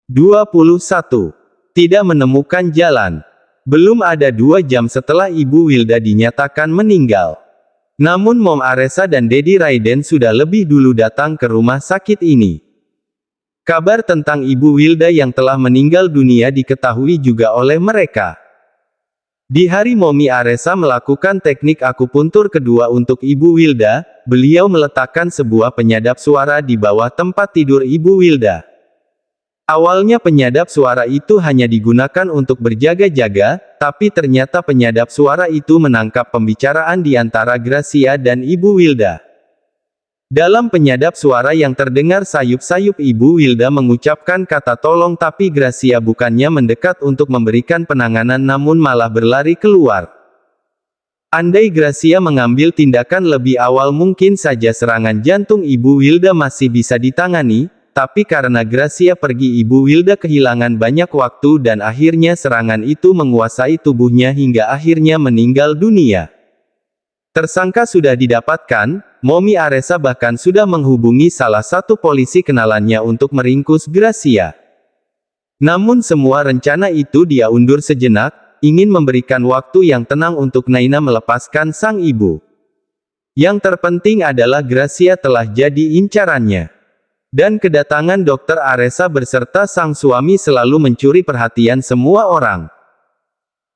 21. Tidak menemukan jalan. Belum ada 2 jam setelah Ibu Wilda dinyatakan meninggal. Namun Mom Aresa dan Dedi Raiden sudah lebih dulu datang ke rumah sakit ini. Kabar tentang Ibu Wilda yang telah meninggal dunia diketahui juga oleh mereka. Di hari Momi Aresa melakukan teknik akupuntur kedua untuk Ibu Wilda, beliau meletakkan sebuah penyadap suara di bawah tempat tidur Ibu Wilda. Awalnya penyadap suara itu hanya digunakan untuk berjaga-jaga, tapi ternyata penyadap suara itu menangkap pembicaraan di antara Gracia dan Ibu Wilda. Dalam penyadap suara yang terdengar sayup-sayup Ibu Wilda mengucapkan kata tolong, tapi Gracia bukannya mendekat untuk memberikan penanganan namun malah berlari keluar. Andai Gracia mengambil tindakan lebih awal mungkin saja serangan jantung Ibu Wilda masih bisa ditangani, tapi karena Gracia pergi Ibu Wilda kehilangan banyak waktu dan akhirnya serangan itu menguasai tubuhnya hingga akhirnya meninggal dunia. Tersangka sudah didapatkan, Momi Aresa bahkan sudah menghubungi salah satu polisi kenalannya untuk meringkus Gracia. Namun semua rencana itu dia undur sejenak, ingin memberikan waktu yang tenang untuk Naina melepaskan sang ibu. Yang terpenting adalah Gracia telah jadi incarannya. Dan kedatangan Dokter Aresa beserta sang suami selalu mencuri perhatian semua orang.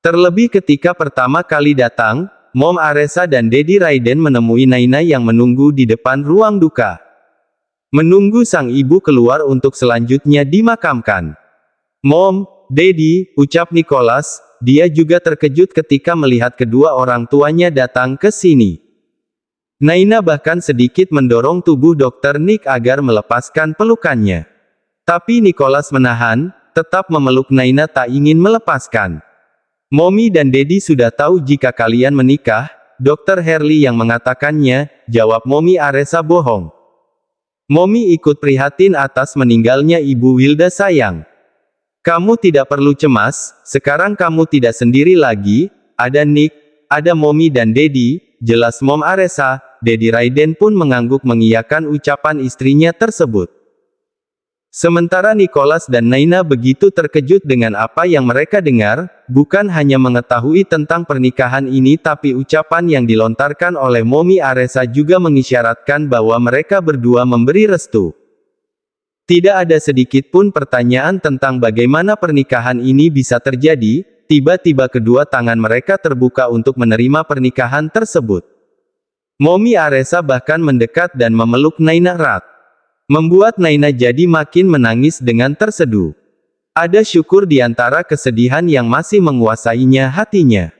Terlebih ketika pertama kali datang, Mom Aresa dan Dedi Raiden menemui Naina yang menunggu di depan ruang duka. Menunggu sang ibu keluar untuk selanjutnya dimakamkan. "Mom, Dedi," ucap Nicholas, dia juga terkejut ketika melihat kedua orang tuanya datang ke sini. Naina bahkan sedikit mendorong tubuh Dr. Nick agar melepaskan pelukannya. Tapi Nicholas menahan, tetap memeluk Naina tak ingin melepaskan. "Momi dan Dedi sudah tahu jika kalian menikah, Dr. Herli yang mengatakannya," jawab Momi Aresa bohong. "Momi ikut prihatin atas meninggalnya Ibu Wilda sayang. Kamu tidak perlu cemas, sekarang kamu tidak sendiri lagi, ada Nick, ada Momi dan Dedi," jelas Mom Aresa. Dedi Raiden pun mengangguk mengiyakan ucapan istrinya tersebut. Sementara Nicholas dan Naina begitu terkejut dengan apa yang mereka dengar, bukan hanya mengetahui tentang pernikahan ini tapi ucapan yang dilontarkan oleh Momi Aresa juga mengisyaratkan bahwa mereka berdua memberi restu. Tidak ada sedikit pun pertanyaan tentang bagaimana pernikahan ini bisa terjadi, tiba-tiba kedua tangan mereka terbuka untuk menerima pernikahan tersebut. Momi Aresa bahkan mendekat dan memeluk Naina erat. Membuat Naina jadi makin menangis dengan terseduh. Ada syukur di antara kesedihan yang masih menguasainya hatinya.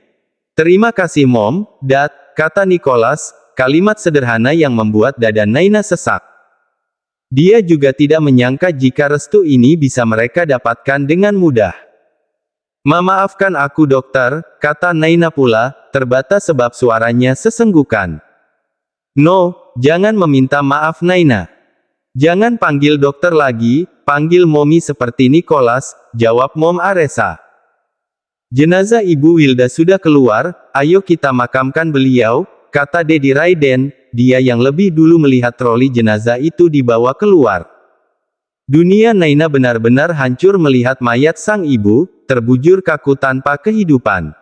"Terima kasih Mom, Dad," kata Nicholas, kalimat sederhana yang membuat dada Naina sesak. Dia juga tidak menyangka jika restu ini bisa mereka dapatkan dengan mudah. "Memaafkan aku dokter," kata Naina pula, terbatas sebab suaranya sesenggukan. "No, jangan meminta maaf Naina. Jangan panggil dokter lagi, panggil Momi seperti Nicholas," jawab Mom Aresa. "Jenazah Ibu Wilda sudah keluar, ayo kita makamkan beliau," kata Dedi Raiden, dia yang lebih dulu melihat troli jenazah itu dibawa keluar. Dunia Naina benar-benar hancur melihat mayat sang ibu, terbujur kaku tanpa kehidupan.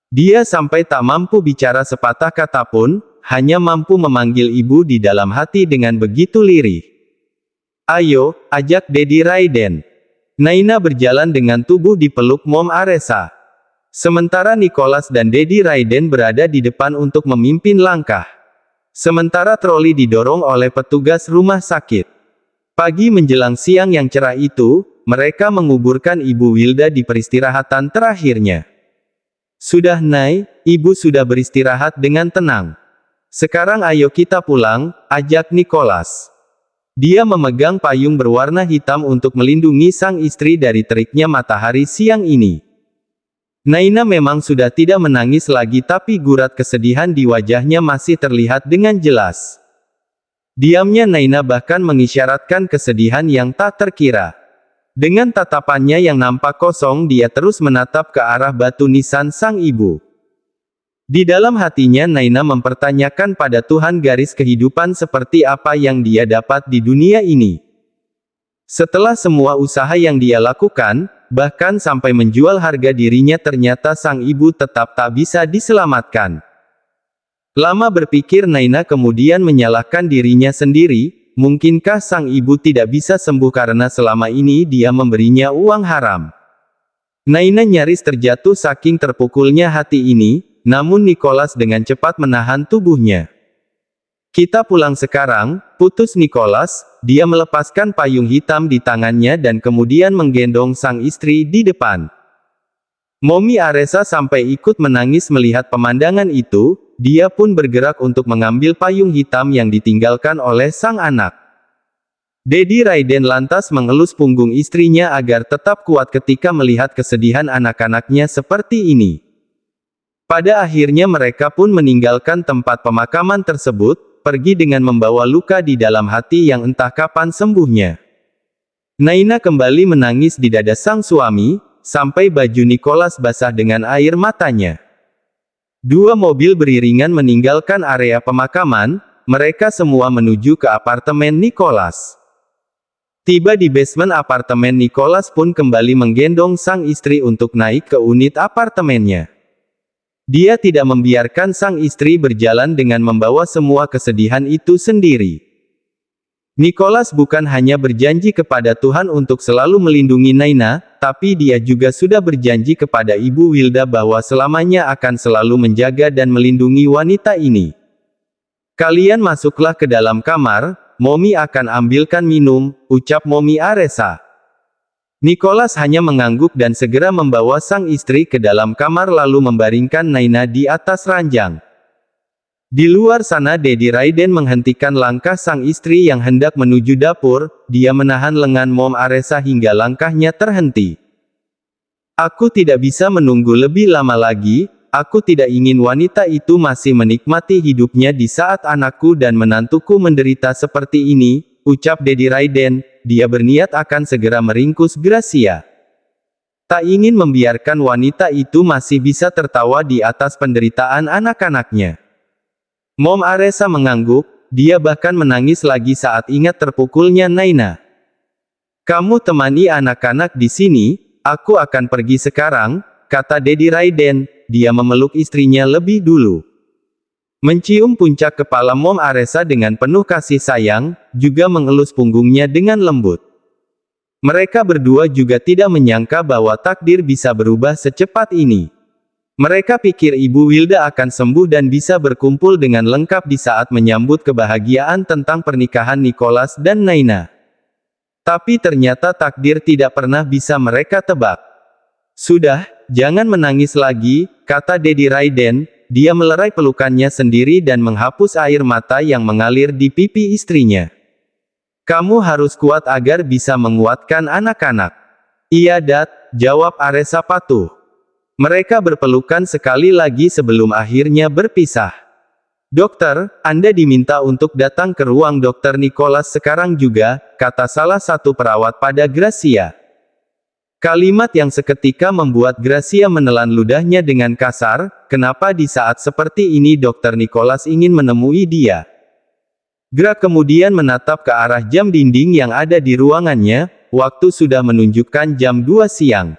Dia sampai tak mampu bicara sepatah kata pun, hanya mampu memanggil ibu di dalam hati dengan begitu lirih. "Ayo," ajak Dedi Raiden. Naina berjalan dengan tubuh dipeluk Mom Aresa. Sementara Nicholas dan Dedi Raiden berada di depan untuk memimpin langkah. Sementara troli didorong oleh petugas rumah sakit. Pagi menjelang siang yang cerah itu, mereka menguburkan Ibu Wilda di peristirahatan terakhirnya. "Sudah Nay, Ibu sudah beristirahat dengan tenang. Sekarang ayo kita pulang," ajak Nicholas. Dia memegang payung berwarna hitam untuk melindungi sang istri dari teriknya matahari siang ini. Naina memang sudah tidak menangis lagi tapi gurat kesedihan di wajahnya masih terlihat dengan jelas. Diamnya Naina bahkan mengisyaratkan kesedihan yang tak terkira. Dengan tatapannya yang nampak kosong dia terus menatap ke arah batu nisan sang ibu. Di dalam hatinya Naina mempertanyakan pada Tuhan garis kehidupan seperti apa yang dia dapat di dunia ini. Setelah semua usaha yang dia lakukan, bahkan sampai menjual harga dirinya, ternyata sang ibu tetap tak bisa diselamatkan. Lama berpikir Naina kemudian menyalahkan dirinya sendiri, mungkinkah sang ibu tidak bisa sembuh karena selama ini dia memberinya uang haram. Naina nyaris terjatuh saking terpukulnya hati ini, namun Nicholas dengan cepat menahan tubuhnya. Kita pulang sekarang, putus Nicholas. Dia melepaskan payung hitam di tangannya dan kemudian menggendong sang istri di depan. Mommy Aresa sampai ikut menangis melihat pemandangan itu, dia pun bergerak untuk mengambil payung hitam yang ditinggalkan oleh sang anak. Dedi Raiden lantas mengelus punggung istrinya agar tetap kuat ketika melihat kesedihan anak-anaknya seperti ini. Pada akhirnya mereka pun meninggalkan tempat pemakaman tersebut, pergi dengan membawa luka di dalam hati yang entah kapan sembuhnya. Naina kembali menangis di dada sang suami, sampai baju Nicholas basah dengan air matanya. Dua mobil beriringan meninggalkan area pemakaman, mereka semua menuju ke apartemen Nicholas. Tiba di basement apartemen, Nicholas pun kembali menggendong sang istri untuk naik ke unit apartemennya. Dia tidak membiarkan sang istri berjalan dengan membawa semua kesedihan itu sendiri. Nicholas bukan hanya berjanji kepada Tuhan untuk selalu melindungi Naina, tapi dia juga sudah berjanji kepada Ibu Wilda bahwa selamanya akan selalu menjaga dan melindungi wanita ini. Kalian masuklah ke dalam kamar, Mommy akan ambilkan minum, ucap Mommy Aresa. Nicholas hanya mengangguk dan segera membawa sang istri ke dalam kamar lalu membaringkan Naina di atas ranjang. Di luar sana Dedi Raiden menghentikan langkah sang istri yang hendak menuju dapur, dia menahan lengan Mom Aresa hingga langkahnya terhenti. Aku tidak bisa menunggu lebih lama lagi, aku tidak ingin wanita itu masih menikmati hidupnya di saat anakku dan menantuku menderita seperti ini, ucap Dedi Raiden. Dia berniat akan segera meringkus Gracia. Tak ingin membiarkan wanita itu masih bisa tertawa di atas penderitaan anak-anaknya. Mom Aresa mengangguk, dia bahkan menangis lagi saat ingat terpukulnya Naina. Kamu temani anak-anak di sini, aku akan pergi sekarang, kata Dedi Raiden, dia memeluk istrinya lebih dulu. Mencium puncak kepala Mom Aresa dengan penuh kasih sayang, juga mengelus punggungnya dengan lembut. Mereka berdua juga tidak menyangka bahwa takdir bisa berubah secepat ini. Mereka pikir Ibu Wilda akan sembuh dan bisa berkumpul dengan lengkap di saat menyambut kebahagiaan tentang pernikahan Nicholas dan Naina. Tapi ternyata takdir tidak pernah bisa mereka tebak. Sudah, jangan menangis lagi, kata Dedi Raiden. Dia melerai pelukannya sendiri dan menghapus air mata yang mengalir di pipi istrinya. Kamu harus kuat agar bisa menguatkan anak-anak. Iya Dat, jawab Aresa patuh. Mereka berpelukan sekali lagi sebelum akhirnya berpisah. Dokter, Anda diminta untuk datang ke ruang Dokter Nicholas sekarang juga, kata salah satu perawat pada Gracia. Kalimat yang seketika membuat Gracia menelan ludahnya dengan kasar, kenapa di saat seperti ini Dokter Nicholas ingin menemui dia? Gra kemudian menatap ke arah jam dinding yang ada di ruangannya, waktu sudah menunjukkan jam 2 siang.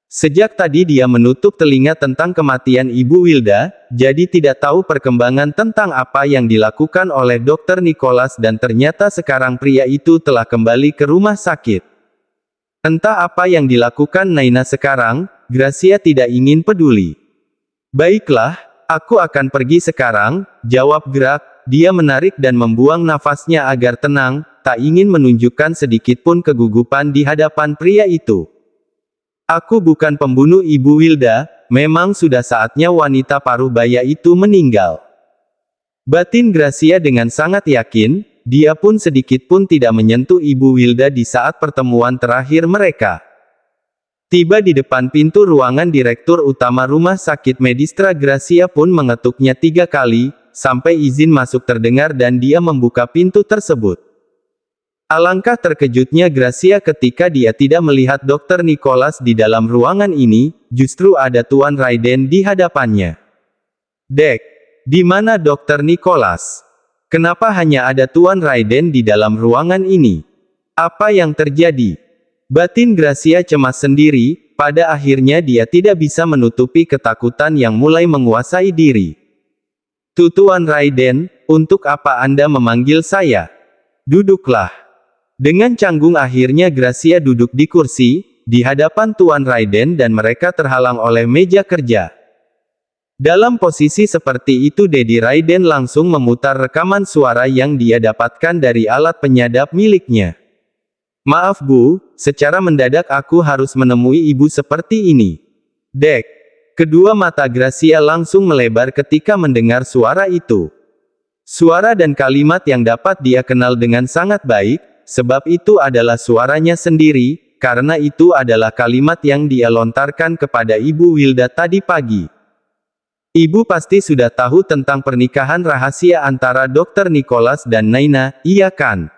Sejak tadi dia menutup telinga tentang kematian Ibu Wilda, jadi tidak tahu perkembangan tentang apa yang dilakukan oleh Dokter Nicholas dan ternyata sekarang pria itu telah kembali ke rumah sakit. Entah apa yang dilakukan Naina sekarang, Gracia tidak ingin peduli. Baiklah, aku akan pergi sekarang, jawab Gra. Dia menarik dan membuang nafasnya agar tenang, tak ingin menunjukkan sedikitpun kegugupan di hadapan pria itu. Aku bukan pembunuh Ibu Wilda, memang sudah saatnya wanita paruh baya itu meninggal. Batin Gracia dengan sangat yakin, dia pun sedikitpun tidak menyentuh Ibu Wilda di saat pertemuan terakhir mereka. Tiba di depan pintu ruangan Direktur Utama Rumah Sakit Medistra, Gracia pun mengetuknya 3 kali, sampai izin masuk terdengar dan dia membuka pintu tersebut. Alangkah terkejutnya Gracia ketika dia tidak melihat Dokter Nicholas di dalam ruangan ini, justru ada Tuan Raiden di hadapannya. Dek, di mana Dokter Nicholas? Kenapa hanya ada Tuan Raiden di dalam ruangan ini? Apa yang terjadi? Batin Gracia cemas sendiri, pada akhirnya dia tidak bisa menutupi ketakutan yang mulai menguasai diri. Tuan Raiden, untuk apa Anda memanggil saya? Duduklah. Dengan canggung akhirnya Gracia duduk di kursi, di hadapan Tuan Raiden dan mereka terhalang oleh meja kerja. Dalam posisi seperti itu Dedi Raiden langsung memutar rekaman suara yang dia dapatkan dari alat penyadap miliknya. Maaf Bu, secara mendadak aku harus menemui ibu seperti ini. Dek. Kedua mata Gracia langsung melebar ketika mendengar suara itu. Suara dan kalimat yang dapat dia kenal dengan sangat baik, sebab itu adalah suaranya sendiri, karena itu adalah kalimat yang dia lontarkan kepada Ibu Wilda tadi pagi. Ibu pasti sudah tahu tentang pernikahan rahasia antara Dr. Nicholas dan Naina, iya kan?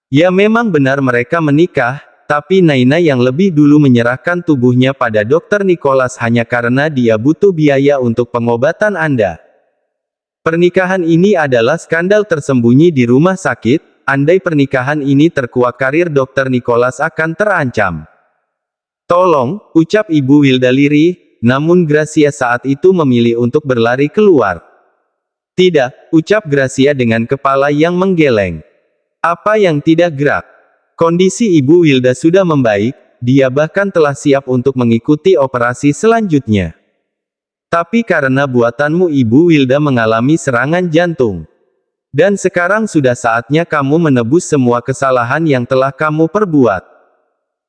Ya memang benar mereka menikah, tapi Naina yang lebih dulu menyerahkan tubuhnya pada Dr. Nicholas hanya karena dia butuh biaya untuk pengobatan Anda. Pernikahan ini adalah skandal tersembunyi di rumah sakit, andai pernikahan ini terkuak karir Dr. Nicholas akan terancam. Tolong, ucap Ibu Wilda lirih. Namun Gracia saat itu memilih untuk berlari keluar. Tidak, ucap Gracia dengan kepala yang menggeleng. Apa yang tidak gerak? Kondisi Ibu Wilda sudah membaik, dia bahkan telah siap untuk mengikuti operasi selanjutnya. Tapi karena buatanmu Ibu Wilda mengalami serangan jantung. Dan sekarang sudah saatnya kamu menebus semua kesalahan yang telah kamu perbuat.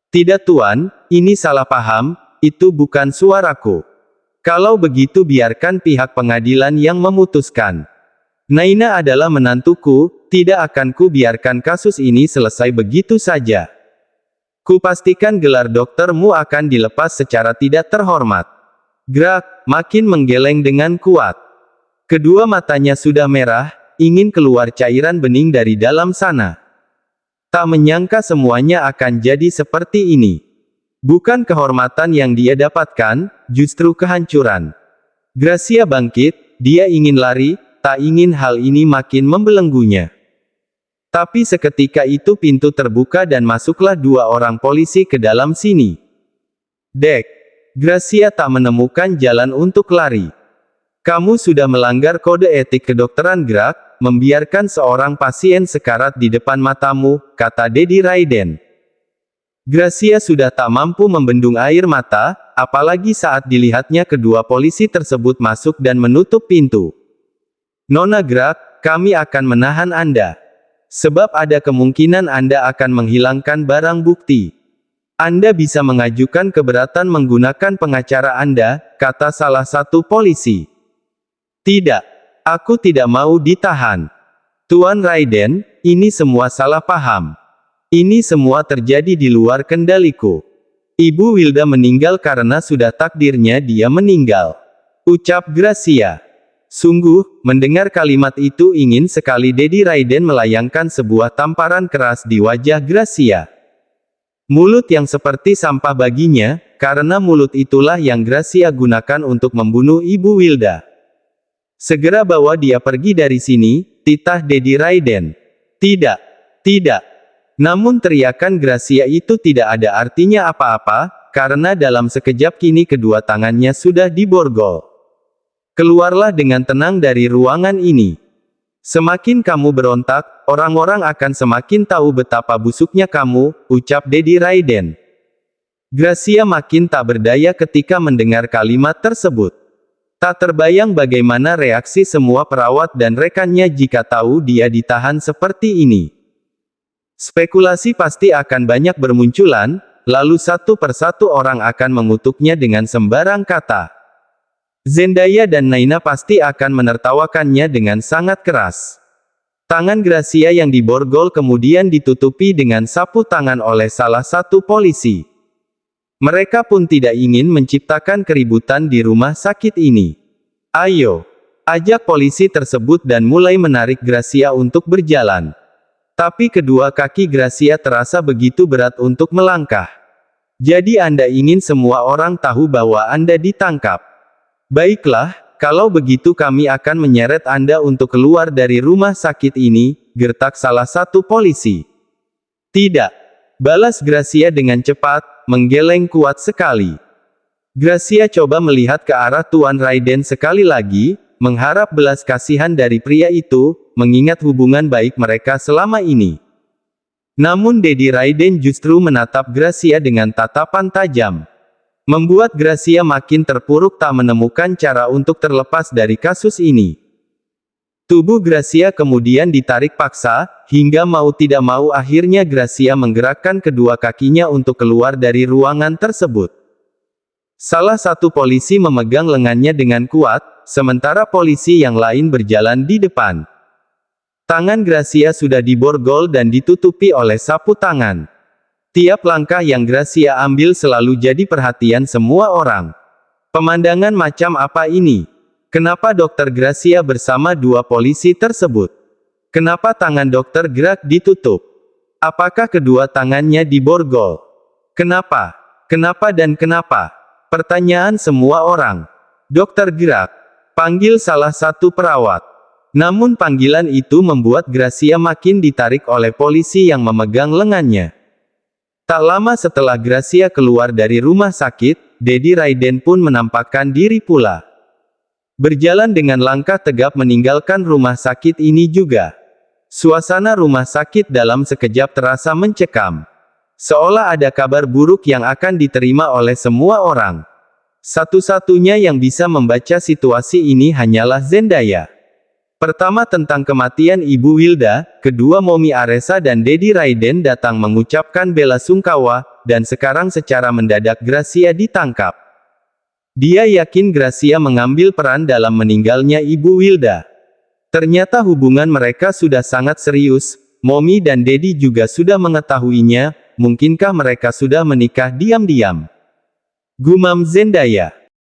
Tidak Tuan, ini salah paham. Itu bukan suaraku. Kalau begitu biarkan pihak pengadilan yang memutuskan. Naina adalah menantuku, tidak akan ku biarkan kasus ini selesai begitu saja. Kupastikan gelar doktermu akan dilepas secara tidak terhormat. Gerak, makin menggeleng dengan kuat. Kedua matanya sudah merah, ingin keluar cairan bening dari dalam sana. Tak menyangka semuanya akan jadi seperti ini. Bukan kehormatan yang dia dapatkan, justru kehancuran. Gracia bangkit, dia ingin lari, tak ingin hal ini makin membelenggunya. Tapi seketika itu pintu terbuka dan masuklah dua orang polisi ke dalam sini. Dek. Gracia tak menemukan jalan untuk lari. Kamu sudah melanggar kode etik kedokteran gerak, membiarkan seorang pasien sekarat di depan matamu, kata Dedi Raiden. Gracia sudah tak mampu membendung air mata, apalagi saat dilihatnya kedua polisi tersebut masuk dan menutup pintu. Nona Gerak, kami akan menahan Anda. Sebab ada kemungkinan Anda akan menghilangkan barang bukti. Anda bisa mengajukan keberatan menggunakan pengacara Anda, kata salah satu polisi. Tidak, aku tidak mau ditahan. Tuan Raiden, ini semua salah paham. Ini semua terjadi di luar kendaliku. Ibu Wilda meninggal karena sudah takdirnya dia meninggal. Ucap Gracia. Sungguh, mendengar kalimat itu ingin sekali Dedi Raiden melayangkan sebuah tamparan keras di wajah Gracia. Mulut yang seperti sampah baginya, karena mulut itulah yang Gracia gunakan untuk membunuh Ibu Wilda. Segera bawa dia pergi dari sini, titah Dedi Raiden. Tidak. Tidak. Namun teriakan Gracia itu tidak ada artinya apa-apa, karena dalam sekejap kini kedua tangannya sudah diborgol. Keluarlah dengan tenang dari ruangan ini. Semakin kamu berontak, orang-orang akan semakin tahu betapa busuknya kamu, ucap Dedi Raiden. Gracia makin tak berdaya ketika mendengar kalimat tersebut. Tak terbayang bagaimana reaksi semua perawat dan rekannya jika tahu dia ditahan seperti ini. Spekulasi pasti akan banyak bermunculan, lalu satu persatu orang akan mengutuknya dengan sembarang kata. Zendaya dan Naina pasti akan menertawakannya dengan sangat keras. Tangan Gracia yang diborgol kemudian ditutupi dengan sapu tangan oleh salah satu polisi. Mereka pun tidak ingin menciptakan keributan di rumah sakit ini. Ayo, ajak polisi tersebut dan mulai menarik Gracia untuk berjalan. Tapi kedua kaki Gracia terasa begitu berat untuk melangkah. Jadi Anda ingin semua orang tahu bahwa Anda ditangkap. Baiklah, kalau begitu kami akan menyeret Anda untuk keluar dari rumah sakit ini, gertak salah satu polisi. Tidak. Balas Gracia dengan cepat, menggeleng kuat sekali. Gracia coba melihat ke arah Tuan Raiden sekali lagi, mengharap belas kasihan dari pria itu, mengingat hubungan baik mereka selama ini. Namun Dedi Raiden justru menatap Gracia dengan tatapan tajam. Membuat Gracia makin terpuruk tak menemukan cara untuk terlepas dari kasus ini. Tubuh Gracia kemudian ditarik paksa, hingga mau tidak mau akhirnya Gracia menggerakkan kedua kakinya untuk keluar dari ruangan tersebut. Salah satu polisi memegang lengannya dengan kuat, sementara polisi yang lain berjalan di depan. Tangan Gracia sudah diborgol dan ditutupi oleh sapu tangan. Tiap langkah yang Gracia ambil selalu jadi perhatian semua orang. Pemandangan macam apa ini? Kenapa Dokter Gracia bersama dua polisi tersebut? Kenapa tangan dokter gerak ditutup? Apakah kedua tangannya diborgol? Kenapa? Kenapa dan kenapa? Pertanyaan semua orang. Dokter gerak. Panggil salah satu perawat. Namun panggilan itu membuat Gracia makin ditarik oleh polisi yang memegang lengannya. Tak lama setelah Gracia keluar dari rumah sakit, Dedi Raiden pun menampakkan diri pula. Berjalan dengan langkah tegap meninggalkan rumah sakit ini juga. Suasana rumah sakit dalam sekejap terasa mencekam. Seolah ada kabar buruk yang akan diterima oleh semua orang. Satu-satunya yang bisa membaca situasi ini hanyalah Zendaya. Pertama tentang kematian Ibu Wilda, kedua Momi Aresa dan Dedi Raiden datang mengucapkan bela sungkawa, dan sekarang secara mendadak Gracia ditangkap. Dia yakin Gracia mengambil peran dalam meninggalnya Ibu Wilda. Ternyata hubungan mereka sudah sangat serius, Momi dan Dedi juga sudah mengetahuinya, mungkinkah mereka sudah menikah diam-diam? Gumam Zendaya.